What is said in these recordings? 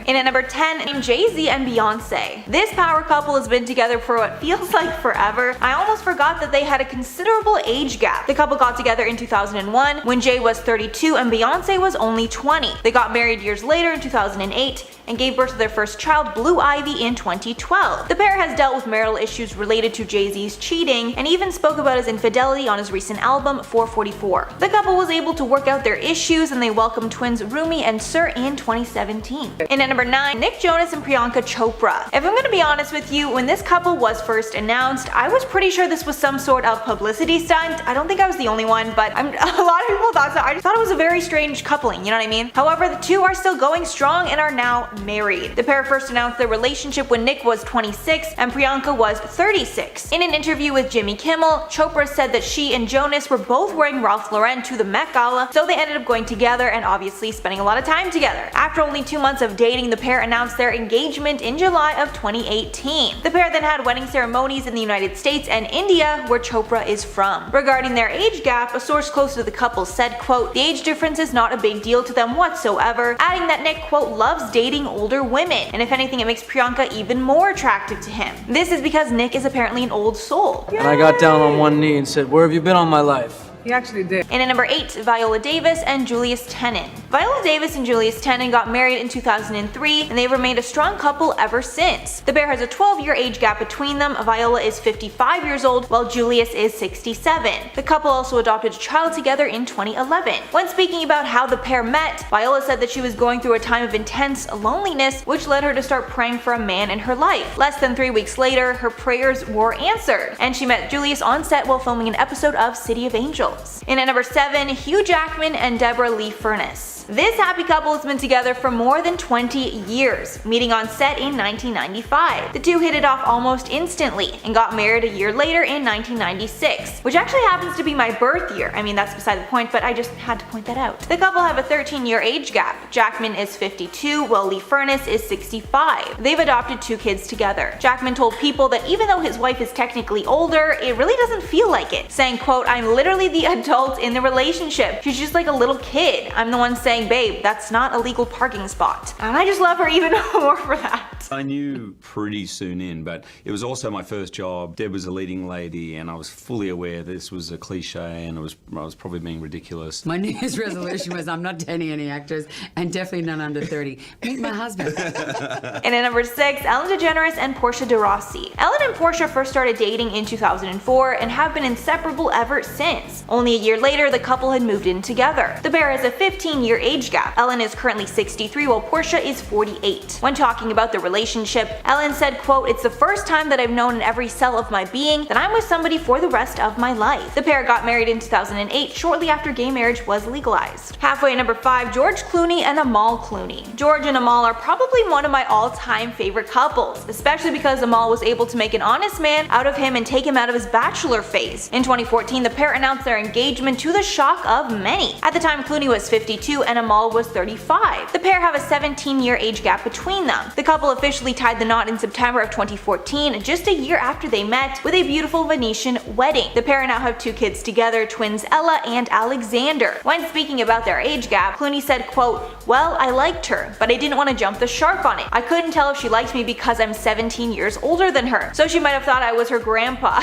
In at number 10, Jay-Z and Beyoncé. This power couple has been together for what feels like forever. I almost forgot that they had a considerable age gap. The couple got together in 2001 when Jay was 32 and Beyoncé was only 20. They got married years later in 2008 and gave birth to their first child, Blue Ivy, in 2012. The pair has dealt with marital issues related to Jay-Z's cheating and even spoke about his infidelity on his recent album, 444. The couple was able to work out their issues and they welcomed twins Rumi and Sir in 2017. And at number 9, Nick Jonas and Priyanka Chopra. If I'm gonna be honest with you, when this couple was first announced, I was pretty sure this was some sort of publicity stunt. I don't think I was the only one, but a lot of people thought so. I just thought it was a very strange coupling, you know what I mean? However, the two are still going strong and are now married. The pair first announced their relationship when Nick was 26 and Priyanka was 36. In an interview with Jimmy Kimmel, Chopra said that she and Jonas were both wearing Ralph Lauren to the Met Gala, so they ended up going together and obviously spending a lot of time together. After only 2 months of dating, the pair announced their engagement in July of 2018. The pair then had wedding ceremonies in the United States and India, where Chopra is from. Regarding their age gap, a source close to the couple said, quote, "The age difference is not a big deal to them whatsoever," adding that Nick, quote, "loves dating older women, and if anything it makes Priyanka even more attractive to him." This is because Nick is apparently an old soul. And I got down on one knee and said, "Where have you been all my life?" He actually did. And at number 8, Viola Davis and Julius Tennant. Viola Davis and Julius Tennant got married in 2003 and they've remained a strong couple ever since. The pair has a 12-year age gap between them. Viola is 55 years old while Julius is 67. The couple also adopted a child together in 2011. When speaking about how the pair met, Viola said that she was going through a time of intense loneliness, which led her to start praying for a man in her life. Less than 3 weeks later, her prayers were answered, and she met Julius on set while filming an episode of City of Angels. In at number 7, Hugh Jackman and Deborah Lee Furness. This happy couple has been together for more than 20 years, meeting on set in 1995. The two hit it off almost instantly and got married a year later in 1996, which actually happens to be my birth year. I mean, that's beside the point, but I just had to point that out. The couple have a 13-year age gap. Jackman is 52 while Lee Furness is 65. They've adopted 2 kids together. Jackman told People that even though his wife is technically older, it really doesn't feel like it, saying, quote, "I'm literally the adult in the relationship. She's just like a little kid. I'm the one saying, babe, that's not a legal parking spot." And I just love her even more for that. I knew pretty soon in, but it was also my first job. Deb was a leading lady and I was fully aware this was a cliche and I was probably being ridiculous. My New Year's resolution was I'm not dating any actors and definitely none under 30. Meet my husband. And at number 6, Ellen DeGeneres and Portia de Rossi. Ellen and Portia first started dating in 2004 and have been inseparable ever since. Only a year later, the couple had moved in together. The pair has a 15-year age gap. Ellen is currently 63 while Portia is 48. When talking about the relationship, Ellen said, quote, "It's the first time that I've known in every cell of my being that I'm with somebody for the rest of my life." The pair got married in 2008, shortly after gay marriage was legalized. Halfway at number 5, George Clooney and Amal Clooney. George and Amal are probably one of my all-time favorite couples, especially because Amal was able to make an honest man out of him and take him out of his bachelor phase. In 2014, the pair announced their engagement to the shock of many. At the time, Clooney was 52 and Amal was 35. The pair have a 17-year age gap between them. The couple officially tied the knot in September of 2014, just a year after they met, with a beautiful Venetian wedding. The pair now have 2 kids together, twins Ella and Alexander. When speaking about their age gap, Clooney said, quote, "Well, I liked her, but I didn't want to jump the shark on it. I couldn't tell if she liked me because I'm 17 years older than her, so she might have thought I was her grandpa."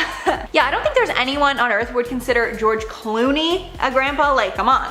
Yeah, I don't think there's anyone on earth who would consider George Clooney a grandpa, like, come on.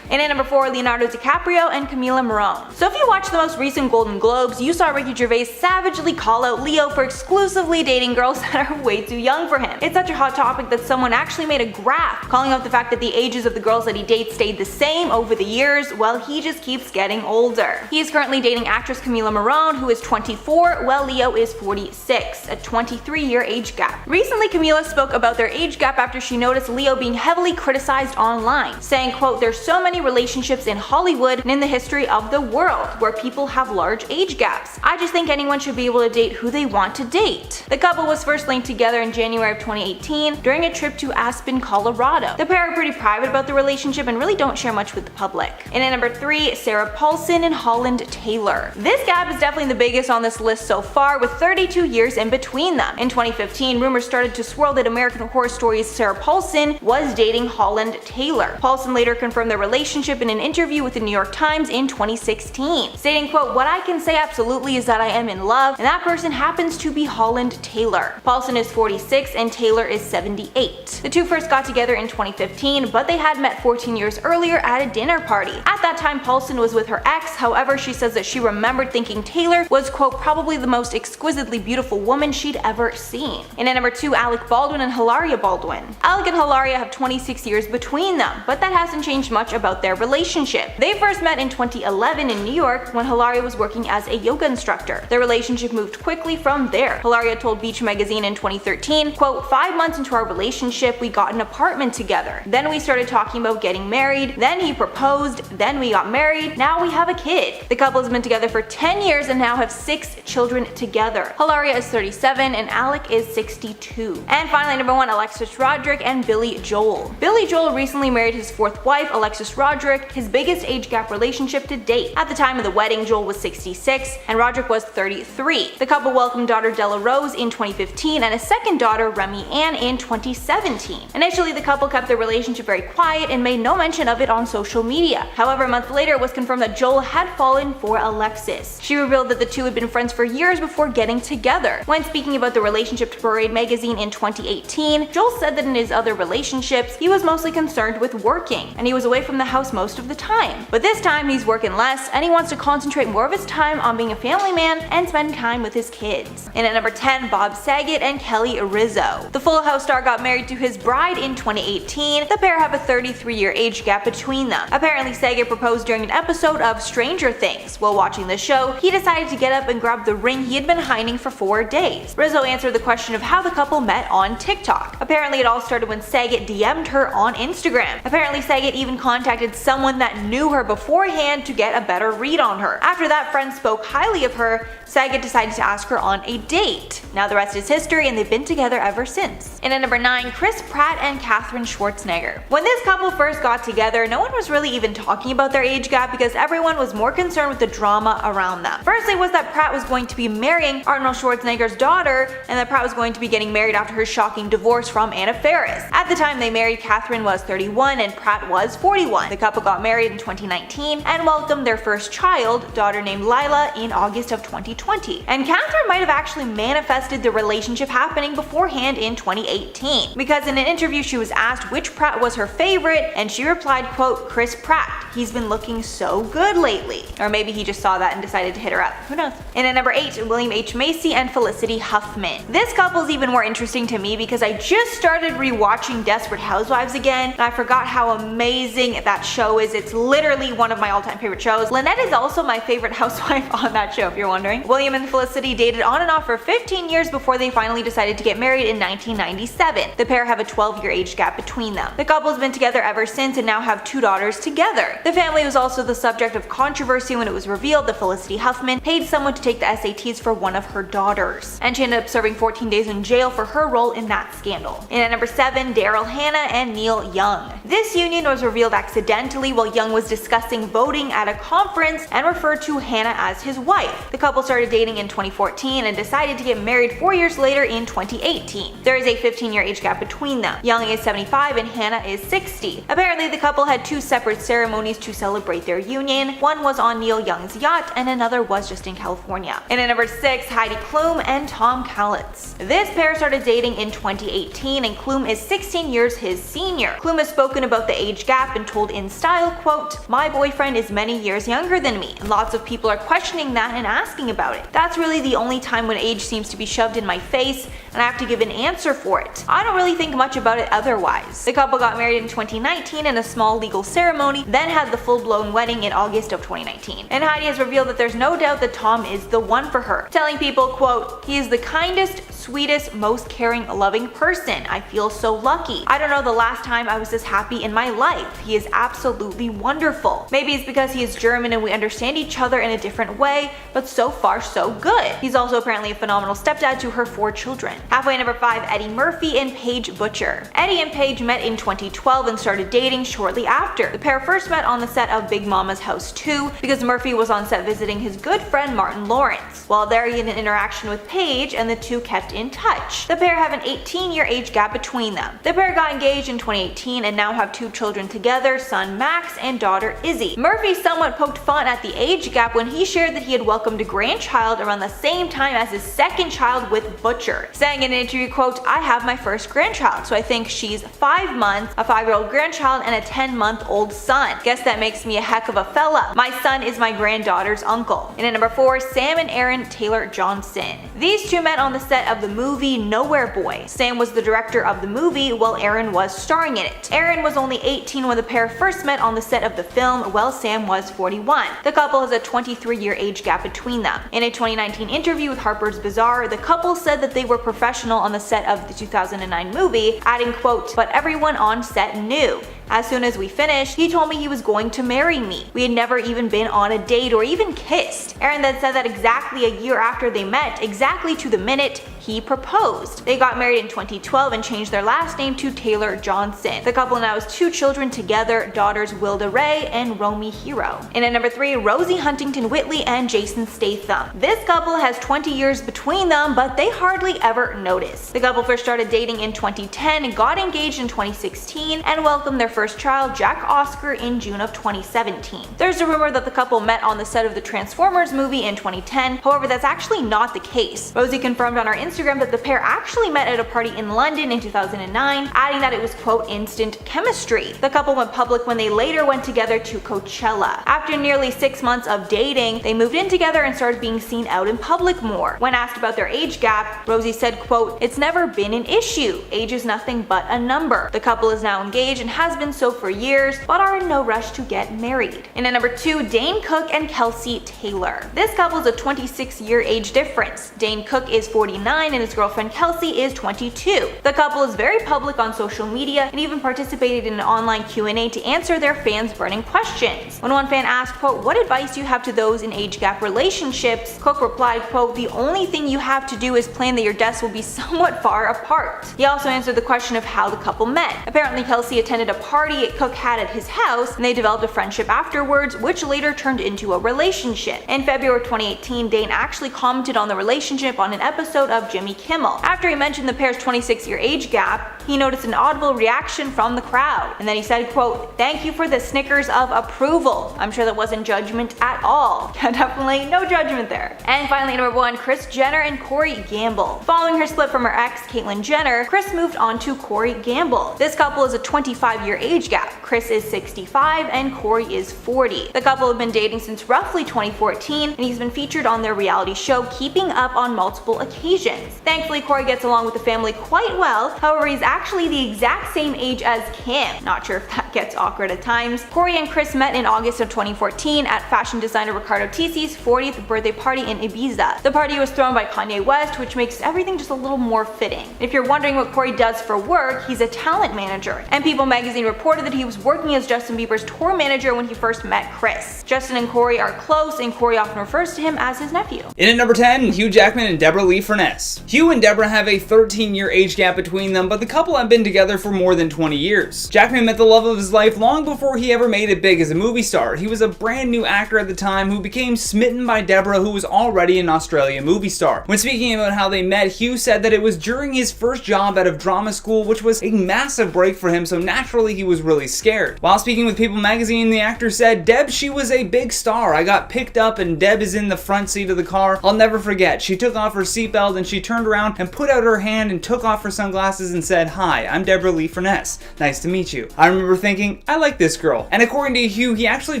And at number 4, Leonardo DiCaprio and Camila Marrone. So if you watched the most recent Golden Globes, you saw Ricky Gervais savagely call out Leo for exclusively dating girls that are way too young for him. It's such a hot topic that someone actually made a graph calling out the fact that the ages of the girls that he dates stayed the same over the years while he just keeps getting older. He is currently dating actress Camila Marrone, who is 24, while Leo is 46, a 23-year age gap. Recently, Camila spoke about their age gap after she noticed Leo being heavily criticized online, saying, quote, "There's so many relationships in Hollywood and in the history of the world where people have large age gaps. I just think anyone should be able to date who they want to date." The couple was first linked together in January of 2018 during a trip to Aspen, Colorado. The pair are pretty private about the relationship and really don't share much with the public. And at number 3, Sarah Paulson and Holland Taylor. This gap is definitely the biggest on this list so far, with 32 years in between them. In 2015, rumors started to swirl that American Horror Story's Sarah Paulson was dating Holland Taylor. Paulson later confirmed their relationship relationship in an interview with the New York Times in 2016, stating, quote, "What I can say absolutely is that I am in love, and that person happens to be Holland Taylor." Paulson is 46 and Taylor is 78. The two first got together in 2015, but they had met 14 years earlier at a dinner party. At that time, Paulson was with her ex. However, she says that she remembered thinking Taylor was, quote, "probably the most exquisitely beautiful woman she'd ever seen." And at number 2, Alec Baldwin and Hilaria Baldwin. Alec and Hilaria have 26 years between them, but that hasn't changed much about their relationship. They first met in 2011 in New York when Hilaria was working as a yoga instructor. Their relationship moved quickly from there. Hilaria told Beach magazine in 2013, quote, "5 months into our relationship, we got an apartment together. Then we started talking about getting married. Then he proposed. Then we got married. Now we have a kid." The couple has been together for 10 years and now have 6 children together. Hilaria is 37 and Alec is 62. And finally, number 1, Alexis Roderick and Billy Joel. Billy Joel recently married his 4th wife, Alexis Roderick, his biggest age gap relationship to date. At the time of the wedding, Joel was 66 and Roderick was 33. The couple welcomed daughter Della Rose in 2015 and a second daughter, Remy Ann, in 2017. Initially, the couple kept their relationship very quiet and made no mention of it on social media. However, a month later, it was confirmed that Joel had fallen for Alexis. She revealed that the two had been friends for years before getting together. When speaking about the relationship to Parade magazine in 2018, Joel said that in his other relationships, he was mostly concerned with working, and he was away from the house most of the time. But this time, he's working less, and he wants to concentrate more of his time on being a family man and spend time with his kids. And at number 10, Bob Saget and Kelly Rizzo. The Full House star got married to his bride in 2018. The pair have a 33-year age gap between them. Apparently, Saget proposed during an episode of Stranger Things. While watching the show, he decided to get up and grab the ring he had been hiding for 4 days. Rizzo answered the question of how the couple met on TikTok. Apparently, it all started when Saget DM'd her on Instagram. Apparently, Saget even contacted someone that knew her beforehand to get a better read on her. After that friend spoke highly of her, Saget decided to ask her on a date. Now the rest is history, and they've been together ever since. And at number 9, Chris Pratt and Katherine Schwarzenegger. When this couple first got together, no one was really even talking about their age gap because everyone was more concerned with the drama around them. Firstly was that Pratt was going to be marrying Arnold Schwarzenegger's daughter, and that Pratt was going to be getting married after her shocking divorce from Anna Faris. At the time they married, Katherine was 31 and Pratt was 41. The couple got married in 2019 and welcomed their first child, daughter named Lila, in August of 2020. And Katherine might have actually manifested the relationship happening beforehand in 2018, because in an interview she was asked which Pratt was her favorite, and she replied, quote, "Chris Pratt. He's been looking so good lately." Or maybe he just saw that and decided to hit her up. Who knows? And at number 8, William H. Macy and Felicity Huffman. This couple's even more interesting to me because I just started rewatching Desperate Housewives again, and I forgot how amazing that show is. It's literally one of my all-time favorite shows. Lynette is also my favorite housewife on that show, if you're wondering. William and Felicity dated on and off for 15 years before they finally decided to get married in 1997. The pair have a 12-year age gap between them. The couple's been together ever since and now have 2 daughters together. The family was also the subject of controversy when it was revealed that Felicity Huffman paid someone to take the SATs for one of her daughters, and she ended up serving 14 days in jail for her role in that scandal. And at number 7, Daryl Hannah and Neil Young. This union was revealed accidentally while Young was discussing voting at a conference and referred to Hannah as his wife. The couple started dating in 2014 and decided to get married 4 years later in 2018. There is a 15-year age gap between them. Young is 75 and Hannah is 60. Apparently, the couple had 2 separate ceremonies to celebrate their union. One was on Neil Young's yacht and another was just in California. And at number 6, Heidi Klum and Tom Kaulitz. This pair started dating in 2018 and Klum is 16 years his senior. Klum has spoken about the age gap and told In Style, quote, "My boyfriend is many years younger than me, and lots of people are questioning that and asking about it. That's really the only time when age seems to be shoved in my face and I have to give an answer for it. I don't really think much about it otherwise." The couple got married in 2019 in a small legal ceremony, then had the full-blown wedding in August of 2019. And Heidi has revealed that there's no doubt that Tom is the one for her, telling people, quote, "He is the kindest, sweetest, most caring, loving person. I feel so lucky. I don't know the last time I was this happy in my life. He is absolutely wonderful. Maybe it's because he is German and we understand each other in a different way, but so far so good." He's also apparently a phenomenal stepdad to her 4 children. Halfway, number 5, Eddie Murphy and Paige Butcher. Eddie and Paige met in 2012 and started dating shortly after. The pair first met on the set of Big Mama's House 2 because Murphy was on set visiting his good friend Martin Lawrence. While there, he had an interaction with Paige, and the two kept in touch. The pair have an 18-year age gap between them. The pair got engaged in 2018 and now have 2 children together, son Max and daughter Izzy. Murphy somewhat poked fun at the age gap when he shared that he had welcomed a grandchild around the same time as his second child with Butcher, saying in an interview, quote, "I have my first grandchild, so I think she's 5 months, a 5-year-old grandchild, and a 10-month-old son. Guess that makes me a heck of a fella. My son is my granddaughter's uncle." And at number 4, Sam and Aaron Taylor Johnson. These two met on the set of the movie Nowhere Boy. Sam was the director of the movie while Aaron was starring in it. Aaron was only 18 when the pair first met on the set of the film, while Sam was 41. The couple has a 23-year age gap between them. In a 2019 interview with Harper's Bazaar, the couple said that they were professional on the set of the 2009 movie, adding, quote, "But everyone on set knew. As soon as we finished, he told me he was going to marry me. We had never even been on a date or even kissed." Aaron then said that exactly a year after they met, exactly to the minute, he proposed. They got married in 2012 and changed their last name to Taylor Johnson. The couple now has 2 children together, daughters Wilda Ray and Romy Hero. And at number 3, Rosie Huntington Whitley and Jason Statham. This couple has 20 years between them, but they hardly ever notice. The couple first started dating in 2010, got engaged in 2016, and welcomed their first child, Jack Oscar, in June of 2017. There's a rumor that the couple met on the set of the Transformers movie in 2010, however that's actually not the case. Rosie confirmed on her Instagram that the pair actually met at a party in London in 2009, adding that it was, quote, "instant chemistry." The couple went public when they later went together to Coachella. After nearly 6 months of dating, they moved in together and started being seen out in public more. When asked about their age gap, Rosie said, quote, "It's never been an issue. Age is nothing but a number." The couple is now engaged and has been so for years, but are in no rush to get married. And at number 2, Dane Cook and Kelsey Taylor. This couple is a 26-year age difference. Dane Cook is 49 and his girlfriend Kelsey is 22. The couple is very public on social media and even participated in an online Q&A to answer their fans' burning questions. When one fan asked, quote, "What advice do you have to those in age gap relationships?" Cook replied, quote, "The only thing you have to do is plan that your deaths will be somewhat far apart." He also answered the question of how the couple met. Apparently Kelsey attended a party Cook had at his house, and they developed a friendship afterwards, which later turned into a relationship. In February 2018, Dane actually commented on the relationship on an episode of Jimmy Kimmel. After he mentioned the pair's 26-year age gap, he noticed an audible reaction from the crowd, and then he said, quote, "Thank you for the snickers of approval." I'm sure that wasn't judgment at all. Definitely no judgment there. And finally, number 1, Kris Jenner and Corey Gamble. Following her split from her ex, Caitlyn Jenner, Kris moved on to Corey Gamble. This couple is a 25-year age gap. Kris is 65 and Corey is 40. The couple have been dating since roughly 2014, and he's been featured on their reality show Keeping Up on multiple occasions. Thankfully, Corey gets along with the family quite well, however he's actually the exact same age as Kim. Not sure if that gets awkward at times. Corey and Kris met in August of 2014 at fashion designer Riccardo Tisi's 40th birthday party in Ibiza. The party was thrown by Kanye West, which makes everything just a little more fitting. If you're wondering what Corey does for work, he's a talent manager, and People magazine reported that he was working as Justin Bieber's tour manager when he first met Kris. Justin and Corey are close, and Corey often refers to him as his nephew. In at number 10, Hugh Jackman and Deborah Lee Furness. Hugh and Deborah have a 13-year age gap between them, but the couple have been together for more than 20 years. Jackman met the love of his life long before he ever made it big as a movie star. He was a brand new actor at the time who became smitten by Deborah, who was already an Australian movie star. When speaking about how they met, Hugh said that it was during his first job out of drama school, which was a massive break for him, so naturally he was really scared. While speaking with People magazine, the actor said, "Deb, she was a big star. I got picked up and Deb is in the front seat of the car. I'll never forget. She took off her seatbelt and she turned around and put out her hand and took off her sunglasses and said, 'Hi, I'm Deborah Lee Furness. Nice to meet you.' I remember thinking, I like this girl." And according to Hugh, he actually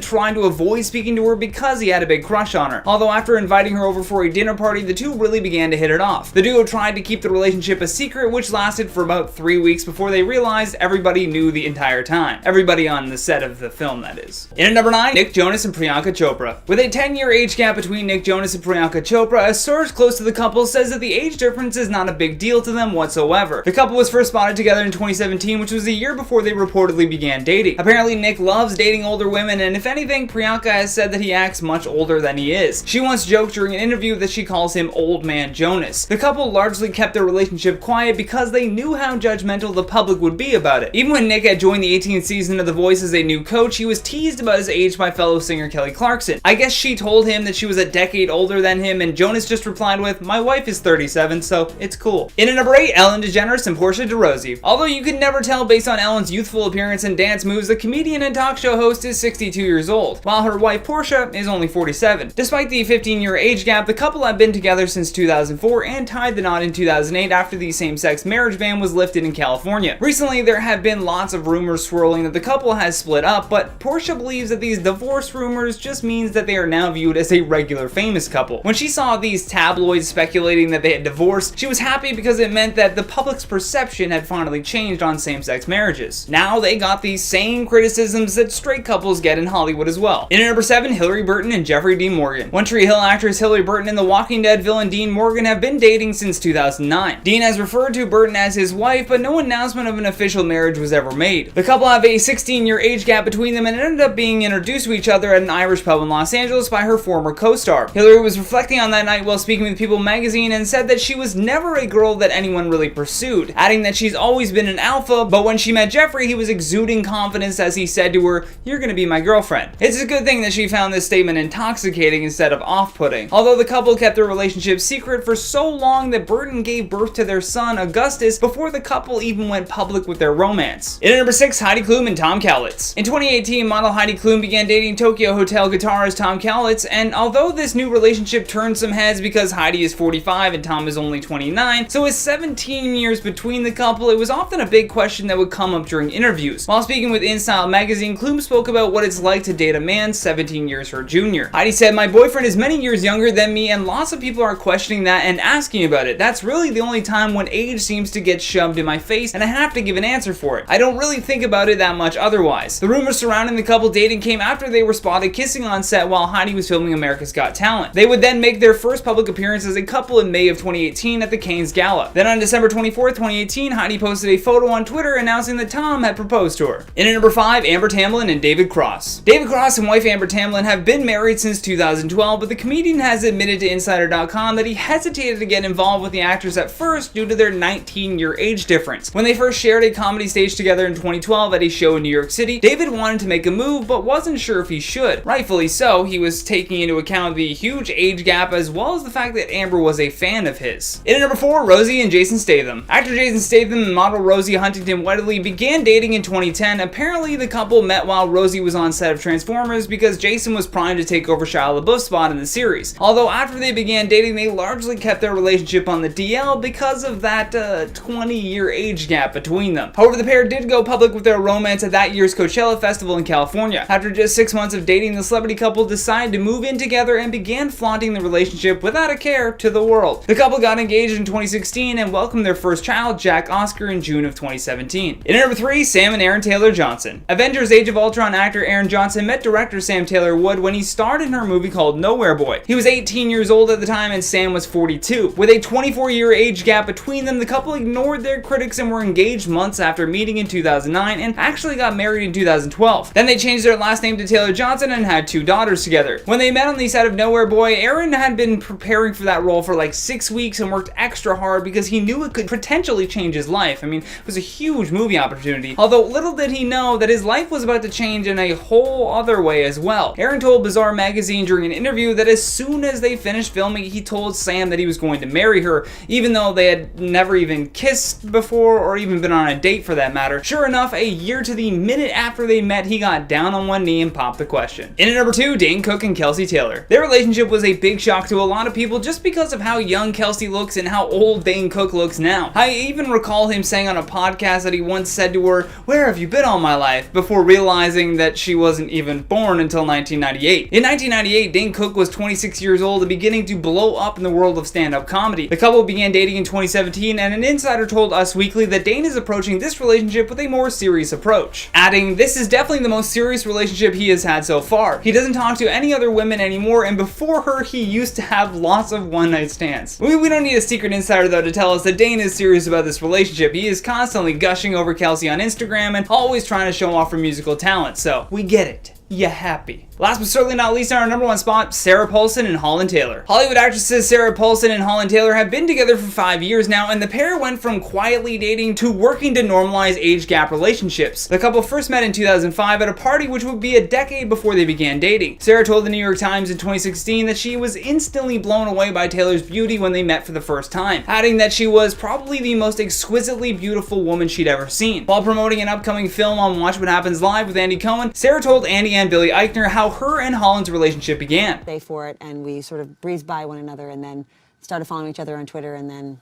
tried to avoid speaking to her because he had a big crush on her. Although after inviting her over for a dinner party, the two really began to hit it off. The duo tried to keep the relationship a secret, which lasted for about 3 weeks before they realized everybody knew the entire time. Everybody on the set of the film, that is. In at number 9, Nick Jonas and Priyanka Chopra. With a 10-year age gap between Nick Jonas and Priyanka Chopra, a source close to the couple says that the age difference is not a big deal to them whatsoever. The couple was first spotted together in 2017, which was a year before they reportedly began dating. Apparently, Nick loves dating older women, and if anything, Priyanka has said that he acts much older than he is. She once joked during an interview that she calls him Old Man Jonas. The couple largely kept their relationship quiet because they knew how judgmental the public would be about it. Even when Nick had joined the 18th season of The Voice as a new coach, he was teased about his age by fellow singer Kelly Clarkson. I guess she told him that she was a decade older than him, and Jonas just replied with, "My wife is 37, so it's cool." In at number 8, Ellen DeGeneres and Portia de Rossi. Although you could never tell based on Ellen's youthful appearance and dance moves, the comedian and talk show host is 62 years old, while her wife Portia is only 47. Despite the 15-year age gap, the couple have been together since 2004 and tied the knot in 2008 after the same-sex marriage ban was lifted in California. Recently, there have been lots of rumors swirling that the couple has split up, but Portia believes that these divorce rumors just means that they are now viewed as a regular famous couple. When she saw these tabloids speculating that they had divorced, she was happy because it meant that the public's perception had finally changed on same-sex marriages. Now they got these same criticisms that straight couples get in Hollywood as well. In at number 7, Hilary Burton and Jeffrey Dean Morgan. One Tree Hill actress Hilary Burton and The Walking Dead villain Dean Morgan have been dating since 2009. Dean has referred to Burton as his wife, but no announcement of an official marriage was ever made. The couple have a 16-year age gap between them and ended up being introduced to each other at an Irish pub in Los Angeles by her former co-star. Hilary was reflecting on that night while speaking with People magazine and said that she was never a girl that anyone really pursued, adding that she's always been an alpha, but when she met Jeffrey, he was exuding confidence as he said to her, "You're gonna be my girlfriend." It's a good thing that she found this statement intoxicating instead of off-putting. Although the couple kept their relationship secret for so long that Burton gave birth to their son, Augustus, before the couple even went public with their romance. In at number 6, Heidi Klum and Tom Kaulitz. In 2018, model Heidi Klum began dating Tokyo Hotel guitarist Tom Kaulitz, and although this new relationship turned some heads because Heidi is 45 and Tom is only 29, so with 17 years between the couple, it was often a big question that would come up during interviews. While speaking with InStyle magazine, Klum spoke about what it's like to date a man 17 years her junior. Heidi said, "My boyfriend is many years younger than me, and lots of people are questioning that and asking about it. That's really the only time when age seems to get shoved in my face, and I have to give an answer for it. I don't really think about it that much otherwise." The rumors surrounding the couple dating came after they were spotted kissing on set while Heidi was filming America's Got Talent. They would then make their first public appearance as a couple in May of 2018 at the Cannes Gala. Then on December 24th, 2018, Heidi posted a photo on Twitter announcing that Tom had proposed to her. In at number 5, Amber Tamblyn and David Cross. David Cross and wife Amber Tamblyn have been married since 2012, but the comedian has admitted to Insider.com that he hesitated to get involved with the actress at first due to their 19-year age difference. When they first shared a comedy stage together in 2012 at a show in New York City, David wanted to make a move but wasn't sure if he should. Rightfully so, he was taking into account the huge age gap as well as the fact that Amber was a fan of his. In at number 4, Rosie and Jason Statham. Actor Jason Statham and model Rosie Huntington-Whiteley began dating in 2010. Apparently, the couple met while Rosie was on set of Transformers because Jason was primed to take over Shia LaBeouf's spot in the series. Although after they began dating, they largely kept their relationship on the DL because of that 20-year age gap between them. However, the pair did go public with their romance at that year's Coachella Festival in California. After just 6 months of dating, the celebrity couple decided to move in together and began flaunting the relationship without a care to the world. The couple got engaged in 2016 and welcomed their first child, Jack Oscar, in June of 2017. In at number 3, Sam and Aaron Taylor-Johnson. Avengers Age of Ultron actor Aaron Johnson met director Sam Taylor-Wood when he starred in her movie called Nowhere Boy. He was 18 years old at the time and Sam was 42. With a 24-year age gap between them, the couple ignored their critics and were engaged months after meeting in 2009 and actually got married in 2012. Then they changed their last name to Taylor-Johnson and had 2 daughters together. When they met on the set of Nowhere Boy, Aaron had been preparing for that role for like 6 weeks and worked extra hard because he knew it could potentially change his life. I mean, it was a huge movie opportunity. Although little did he know that his life was about to change in a whole other way as well. Aaron told Bizarre magazine during an interview that as soon as they finished filming, he told Sam that he was going to marry her, even though they had never even kissed before or even been on a date for that matter. Sure enough, a year to the minute after they met, he got down on one knee and popped the question. In at number 2, Dane Cook and Kelsey Taylor. Their relationship was a big shock to a lot of people just because of how young Kelsey looks and how old Dane Cook looks now. I even recall him saying on a podcast that he once said to her, "Where have you been all my life?" before realizing that she wasn't even born until 1998. In 1998, Dane Cook was 26 years old and beginning to blow up in the world of stand-up comedy. The couple began dating in 2017, and an insider told Us Weekly that Dane is approaching this relationship with a more serious approach, adding, "This is definitely the most serious relationship he has had so far. He doesn't talk to any other women anymore, and before her, he used to have lots of one-night stands." We don't need a secret insider though to tell us that Dane is serious about this relationship. He is constantly gushing over Kelsey on Instagram and always trying to show off her musical talent, so we get it. you happy. Last but certainly not least, on our number 1 spot, Sarah Paulson and Holland Taylor. Hollywood actresses Sarah Paulson and Holland Taylor have been together for 5 years now, and the pair went from quietly dating to working to normalize age gap relationships. The couple first met in 2005 at a party which would be a decade before they began dating. Sarah told the New York Times in 2016 that she was instantly blown away by Taylor's beauty when they met for the first time, adding that she was probably the most exquisitely beautiful woman she'd ever seen. While promoting an upcoming film on Watch What Happens Live with Andy Cohen, Sarah told Andy and Billy Eichner how her and Holland's relationship began. For it, and we sort of breezed by one another and then started following each other on Twitter, and then...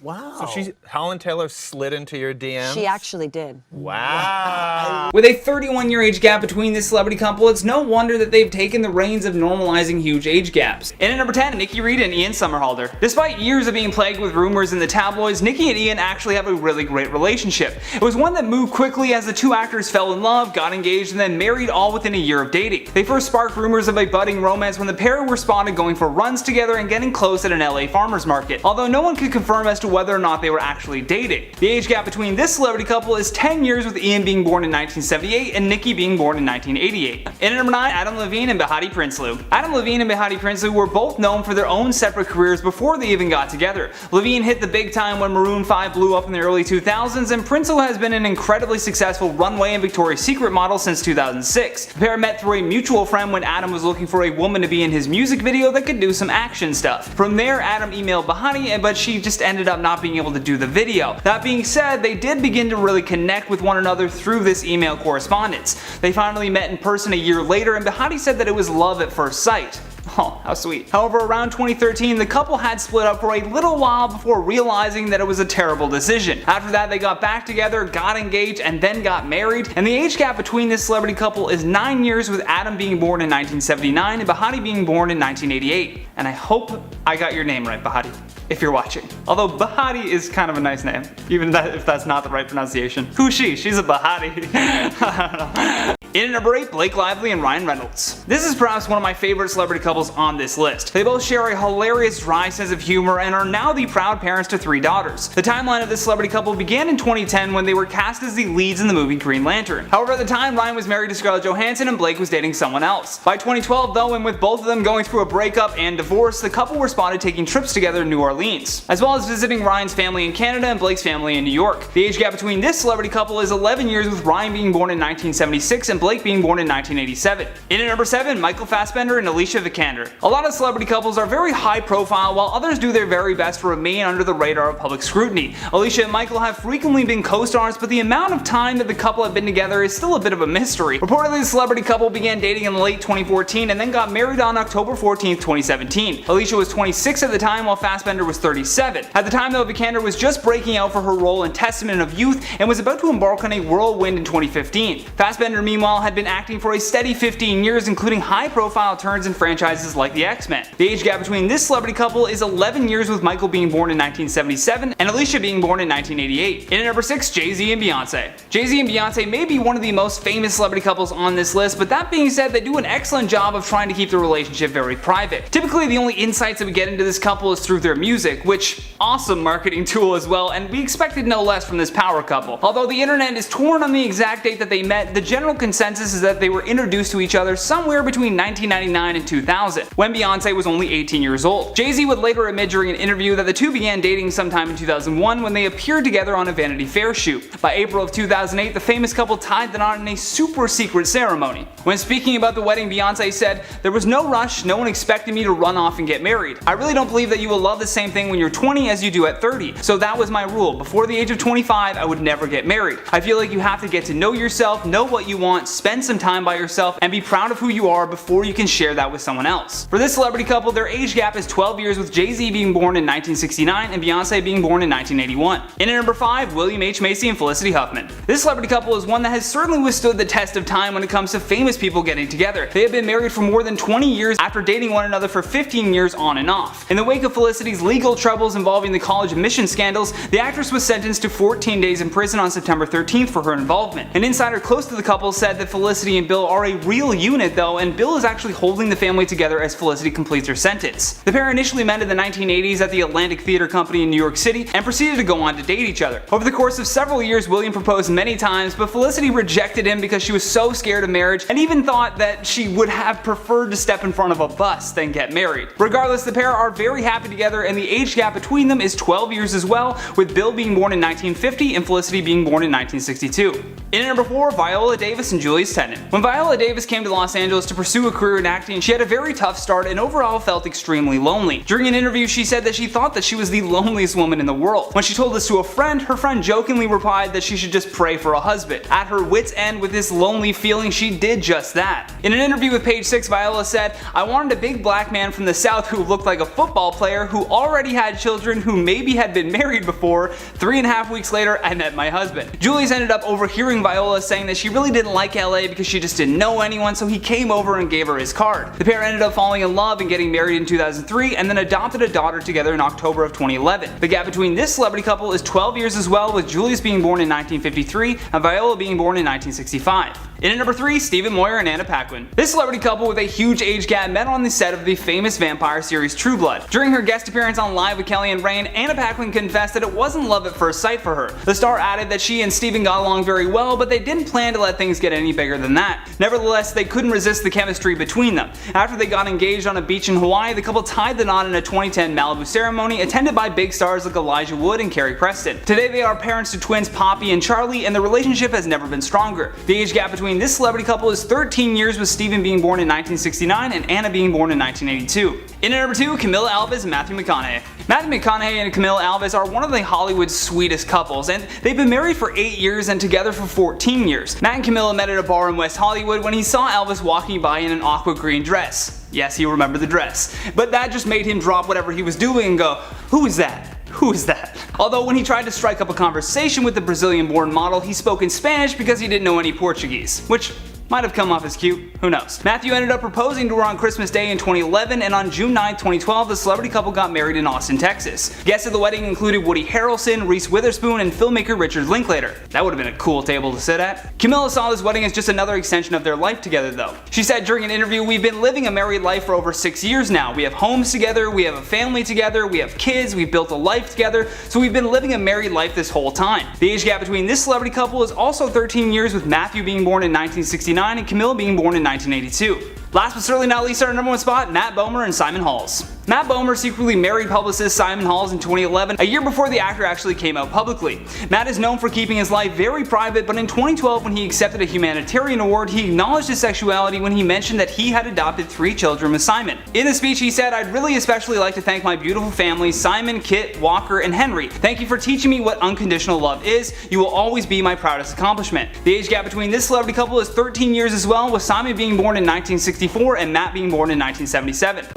Wow. So Holland Taylor slid into your DMs? She actually did. Wow. With a 31-year age gap between this celebrity couple, it's no wonder that they've taken the reins of normalizing huge age gaps. In at number 10, Nikki Reed and Ian Somerhalder. Despite years of being plagued with rumors in the tabloids, Nikki and Ian actually have a really great relationship. It was one that moved quickly as the two actors fell in love, got engaged, and then married all within a year of dating. They first sparked rumors of a budding romance when the pair were spotted going for runs together and getting close at an LA farmer's market, although no one could confirm as to whether or not they were actually dating. The age gap between this celebrity couple is 10 years, with Ian being born in 1978 and Nikki being born in 1988. In at number 9, Adam Levine and Behati Prinsloo. Adam Levine and Behati Prinsloo were both known for their own separate careers before they even got together. Levine hit the big time when Maroon 5 blew up in the early 2000s, and Prinsloo has been an incredibly successful runway and Victoria's Secret model since 2006. The pair met through a mutual friend when Adam was looking for a woman to be in his music video that could do some action stuff. From there, Adam emailed Behati, but she just ended up not being able to do the video. That being said, they did begin to really connect with one another through this email correspondence. They finally met in person a year later, and Behati said that it was love at first sight. Oh, how sweet. However, around 2013, the couple had split up for a little while before realizing that it was a terrible decision. After that, they got back together, got engaged, and then got married, and the age gap between this celebrity couple is 9 years, with Adam being born in 1979 and Behati being born in 1988. And I hope I got your name right, Behati, if you're watching. Although Behati is kind of a nice name, even if that's not the right pronunciation. Who's she? She's a Behati. I don't know. In at number 8, Blake Lively and Ryan Reynolds. This is perhaps one of my favorite celebrity couples on this list. They both share a hilarious, dry sense of humor and are now the proud parents to 3 daughters. The timeline of this celebrity couple began in 2010 when they were cast as the leads in the movie Green Lantern. However, at the time, Ryan was married to Scarlett Johansson and Blake was dating someone else. By 2012 though, and with both of them going through a breakup and divorce, the couple were spotted taking trips together in New Orleans, as well as visiting Ryan's family in Canada and Blake's family in New York. The age gap between this celebrity couple is 11 years, with Ryan being born in 1976 and Blake being born in 1987. In at number 7, Michael Fassbender and Alicia Vikander. A lot of celebrity couples are very high profile, while others do their very best to remain under the radar of public scrutiny. Alicia and Michael have frequently been co-stars, but the amount of time that the couple have been together is still a bit of a mystery. Reportedly, the celebrity couple began dating in late 2014 and then got married on October 14, 2017. Alicia was 26 at the time, while Fassbender was 37. At the time though, Vikander was just breaking out for her role in Testament of Youth and was about to embark on a whirlwind in 2015. Fassbender, meanwhile, had been acting for a steady 15 years, including high-profile turns in franchises like the X-Men. The age gap between this celebrity couple is 11 years, with Michael being born in 1977 and Alicia being born in 1988. In at number 6, Jay-Z and Beyonce. Jay-Z and Beyonce may be one of the most famous celebrity couples on this list, but that being said, they do an excellent job of trying to keep the relationship very private. Typically, the only insights that we get into this couple is through their music, which awesome marketing tool as well, and we expected no less from this power couple. Although the internet is torn on the exact date that they met, the general consensus is that they were introduced to each other somewhere between 1999 and 2000, when Beyonce was only 18 years old. Jay-Z would later admit during an interview that the two began dating sometime in 2001 when they appeared together on a Vanity Fair shoot. By April of 2008, the famous couple tied the knot in a super secret ceremony. When speaking about the wedding, Beyonce said, "There was no rush, no one expected me to run off and get married. I really don't believe that you will love the same thing when you're 20 as you do at 30, so that was my rule. Before the age of 25, I would never get married. I feel like you have to get to know yourself, know what you want, spend some time by yourself, and be proud of who you are before you can share that with someone else." For this celebrity couple, their age gap is 12 years, with Jay-Z being born in 1969 and Beyonce being born in 1981. In at number 5, William H. Macy and Felicity Huffman. This celebrity couple is one that has certainly withstood the test of time when it comes to famous people getting together. They have been married for more than 20 years after dating one another for 15 years on and off. In the wake of Felicity's legal troubles involving the college admission scandals, the actress was sentenced to 14 days in prison on September 13th for her involvement. An insider close to the couple said that Felicity and Bill are a real unit though, and Bill is actually holding the family together as Felicity completes her sentence. The pair initially met in the 1980s at the Atlantic Theater Company in New York City and proceeded to go on to date each other. Over the course of several years, William proposed many times, but Felicity rejected him because she was so scared of marriage and even thought that she would have preferred to step in front of a bus than get married. Regardless, the pair are very happy together, and the age gap between them is 12 years as well, with Bill being born in 1950 and Felicity being born in 1962. In at number 4, Viola Davis and Julius Tennant. When Viola Davis came to Los Angeles to pursue a career in acting, she had a very tough start and overall felt extremely lonely. During an interview, she said that she thought that she was the loneliest woman in the world. When she told this to a friend, her friend jokingly replied that she should just pray for a husband. At her wit's end with this lonely feeling, she did just that. In an interview with Page 6, Viola said, "I wanted a big black man from the South who looked like a football player, who already had children, who maybe had been married before. 3.5 weeks later, I met my husband." Julius ended up overhearing Viola saying that she really didn't like LA because she just didn't know anyone, so he came over and gave her his card. The pair ended up falling in love and getting married in 2003, and then adopted a daughter together in October of 2011. The gap between this celebrity couple is 12 years as well, with Julius being born in 1953 and Viola being born in 1965. In at number 3, Stephen Moyer and Anna Paquin. This celebrity couple with a huge age gap met on the set of the famous vampire series True Blood. During her guest appearance on Live with Kelly and Rain, Anna Paquin confessed that it wasn't love at first sight for her. The star added that she and Stephen got along very well, but they didn't plan to let things get any bigger than that. Nevertheless, they couldn't resist the chemistry between them. After they got engaged on a beach in Hawaii, the couple tied the knot in a 2010 Malibu ceremony attended by big stars like Elijah Wood and Carrie Preston. Today they are parents to twins Poppy and Charlie, and the relationship has never been stronger. The age gap between this celebrity couple is 13 years, with Stephen being born in 1969 and Anna being born in 1982. In at number 2, Camila Alves and Matthew McConaughey. Matthew McConaughey and Camila Alves are one of the Hollywood's sweetest couples, and they've been married for 8 years and together for 14 years. Matt and Camila met at a bar in West Hollywood when he saw Elvis walking by in an aqua green dress. Yes, you remember the dress. But that just made him drop whatever he was doing and go, "Who is that? Who is that?" Although when he tried to strike up a conversation with the Brazilian-born model, he spoke in Spanish because he didn't know any Portuguese, which might have come off as cute, who knows. Matthew ended up proposing to her on Christmas Day in 2011, and on June 9, 2012, the celebrity couple got married in Austin, Texas. Guests at the wedding included Woody Harrelson, Reese Witherspoon, and filmmaker Richard Linklater. That would have been a cool table to sit at. Camila saw this wedding as just another extension of their life together though. She said during an interview, "We've been living a married life for over 6 years now. We have homes together, we have a family together, we have kids, we've built a life together, so we've been living a married life this whole time." The age gap between this celebrity couple is also 13 years, with Matthew being born in 1969 and Camila being born in 1982. Last but certainly not least, our number 1 spot, Matt Bomer and Simon Halls. Matt Bomer secretly married publicist Simon Halls in 2011, a year before the actor actually came out publicly. Matt is known for keeping his life very private, but in 2012 when he accepted a humanitarian award, he acknowledged his sexuality when he mentioned that he had adopted 3 children with Simon. In the speech he said, "I'd really especially like to thank my beautiful family, Simon, Kit, Walker, and Henry. Thank you for teaching me what unconditional love is. You will always be my proudest accomplishment." The age gap between this celebrity couple is 13 years as well, with Simon being born in 1964 and Matt being born in 1977.